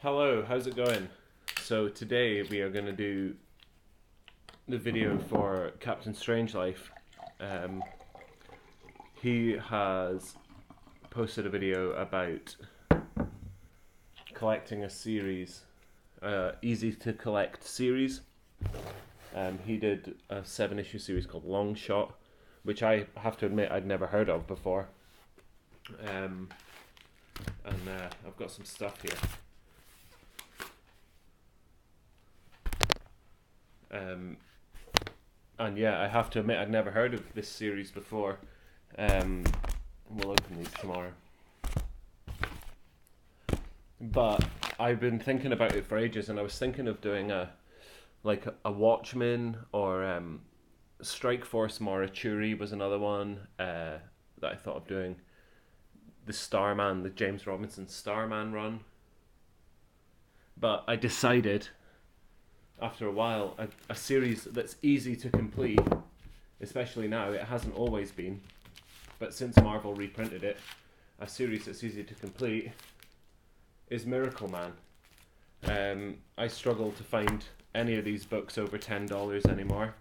Hello, how's it going? So today we are going to do the video for Captain Strangelife. He has posted a video about collecting a series, easy to collect series. He did a 7-issue series called Long Shot, which I have to admit I'd never heard of before. I've got some stuff here. And yeah, I have to admit I'd never heard of this series before. We'll open these tomorrow. But I've been thinking about it for ages, and I was thinking of doing a Watchmen or Strike Force Morituri was another one that I thought of doing. The Starman, the James Robinson Starman run. But I decided after a while, a series that's easy to complete, especially now, it hasn't always been, but since Marvel reprinted it, a series that's easy to complete is Miracleman. I struggle to find any of these books over $10 anymore.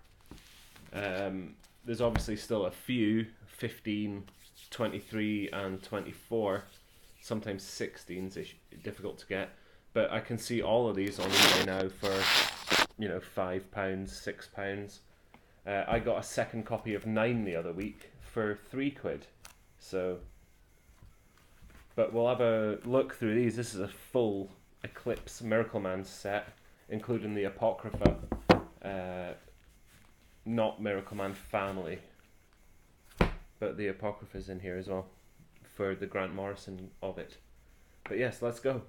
There's obviously still a few, 15, 23 and 24, sometimes 16's difficult to get, but I can see all of these on eBay now for £5, £6. I got a second copy of 9 the other week for £3. So, but we'll have a look through these. This is a full Eclipse Miracleman set, including the Apocrypha, not Miracleman family, but the Apocrypha's in here as well for the Grant Morrison of it. But yes, let's go.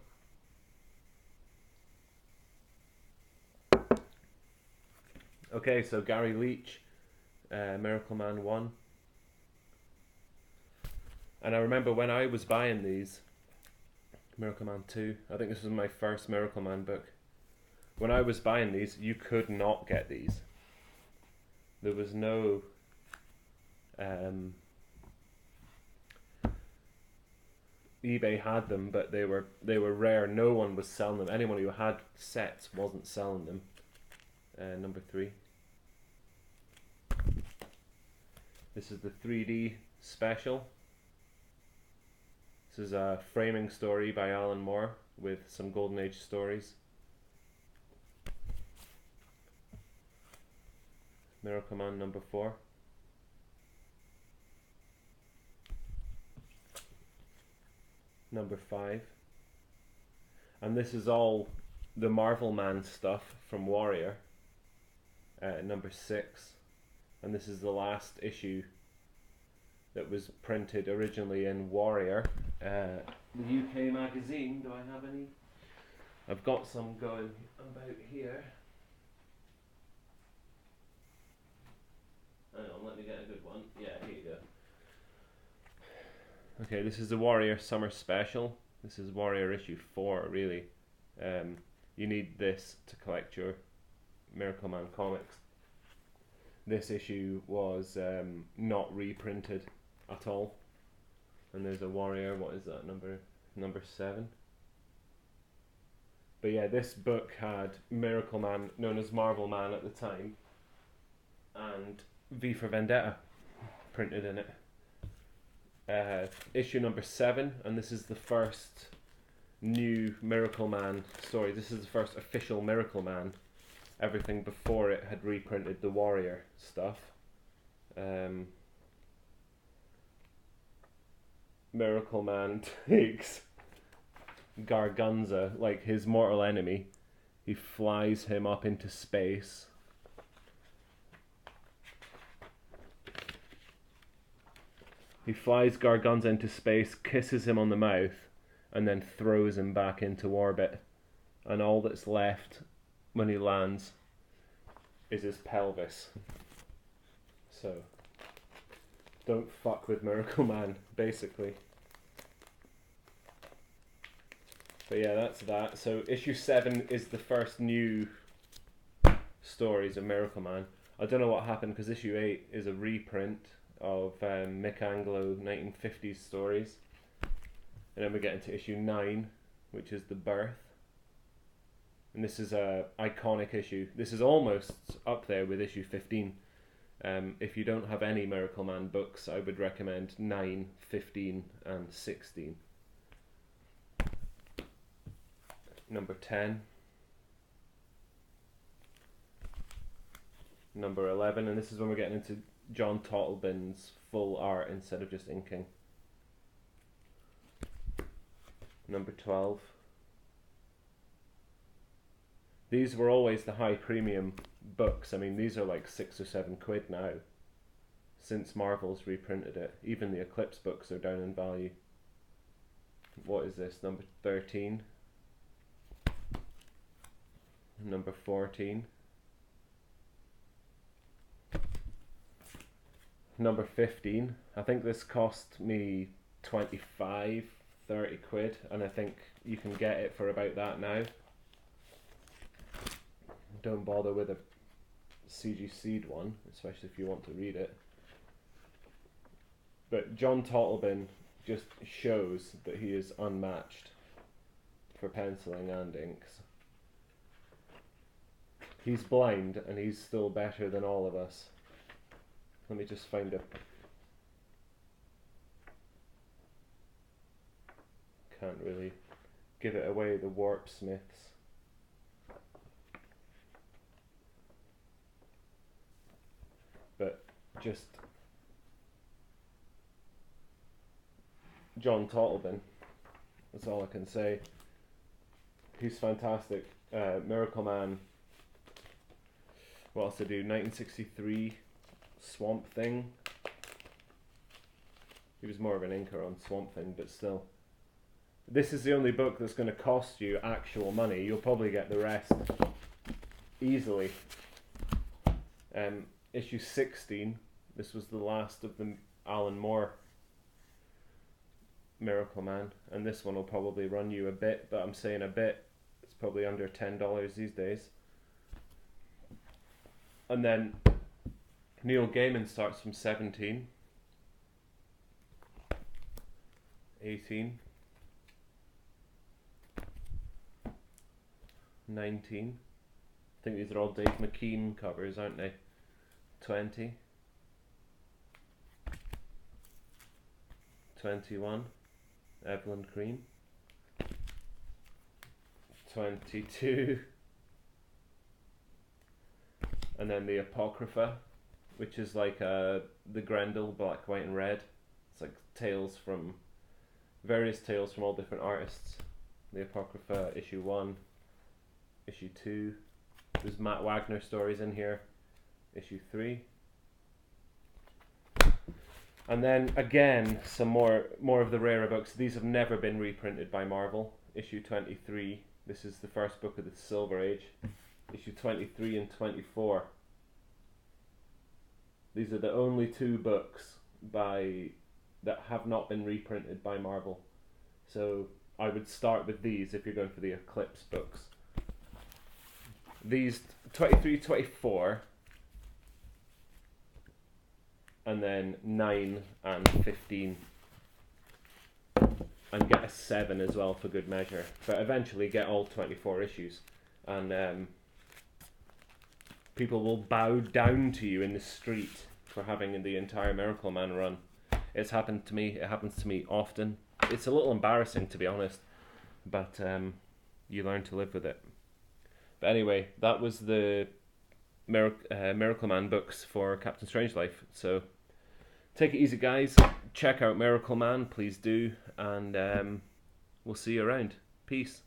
Okay, so Gary Leach, Miracleman 1. And I remember when I was buying these, Miracleman 2, I think this was my first Miracleman book. When I was buying these, you could not get these. There was no eBay had them, but they were rare. No one was selling them. Anyone who had sets wasn't selling them. Number 3. This is the 3D special. This is a framing story by Alan Moore with some Golden Age stories. Miracleman number 4. Number 5. And this is all the Marvel Man stuff from Warrior. Number 6. And this is the last issue that was printed originally in Warrior. The UK magazine, do I have any? I've got some going about here. Hang on, let me get a good one. Yeah, here you go. Okay, this is the Warrior Summer Special. This is Warrior issue 4, really. You need this to collect your Miracleman comics. This issue was not reprinted at all. And there's a Warrior, what is that, number 7? But yeah, this book had Miracleman, known as Marvel Man at the time, and V for Vendetta printed in it. Issue number 7, and this is the first new Miracleman story. This is the first official Miracleman. Everything before it had reprinted the Warrior stuff. Miracleman takes Gargunza, like his mortal enemy. He flies him up into space. He flies Gargunza into space, kisses him on the mouth, and then throws him back into orbit. And all that's left when he lands is his pelvis. So, don't fuck with Miracleman, basically. But yeah, that's that. So issue 7 is the first new stories of Miracleman. I don't know what happened because issue 8 is a reprint of Mick Anglo 1950s stories. And then we get into issue 9, which is The Birth. and this is a iconic issue. This is almost up there with issue 15. If you don't have any Miracleman books, I would recommend 9, 15 and 16. Number 10. Number 11, and this is when we're getting into John Tottlebin's full art instead of just inking. Number 12. These were always the high premium books. I mean, these are like £6 or £7 now, since Marvel's reprinted it. Even the Eclipse books are down in value. What is this? Number 13. Number 14. Number 15. I think this cost me 25, 30 quid, and I think you can get it for about that now. Don't bother with a CG Seed one, especially if you want to read it. But John Tottlebin just shows that he is unmatched for penciling and inks. He's blind and he's still better than all of us. Let me just find a... Can't really give it away, the Warp Smiths. But just John Tottlebin, that's all I can say. He's fantastic. Miracleman. What else did I do? 1963 Swamp Thing. He was more of an inker on Swamp Thing, but still. This is the only book that's going to cost you actual money. You'll probably get the rest easily. Issue 16. This was the last of the Alan Moore Miracleman, and this one will probably run you a bit, but I'm saying a bit. It's probably under $10 these days. And then Neil Gaiman starts from 17, 18, 19. I think these are all Dave McKean covers, aren't they? 20, 21, Evelyn Cream, 22, and then the Apocrypha, which is like the Grendel, black, white and red. It's like various tales from all different artists. The Apocrypha, issue 1, issue 2. There's Matt Wagner stories in here, issue 3. And then again, some more of the rarer books. These have never been reprinted by Marvel. Issue 23. This is the first book of the Silver Age. Issue 23 and 24. These are the only two books that have not been reprinted by Marvel. So I would start with these if you're going for the Eclipse books. These 23, 24, and then 9 and 15. And get a 7 as well for good measure. But eventually get all 24 issues. And people will bow down to you in the street for having the entire Miracleman run. It's happened to me. It happens to me often. It's a little embarrassing, to be honest. But you learn to live with it. But anyway, that was the Miracleman books for Captain Strangelife. So take it easy, guys. Check out Miracleman, please do. And we'll see you around. Peace.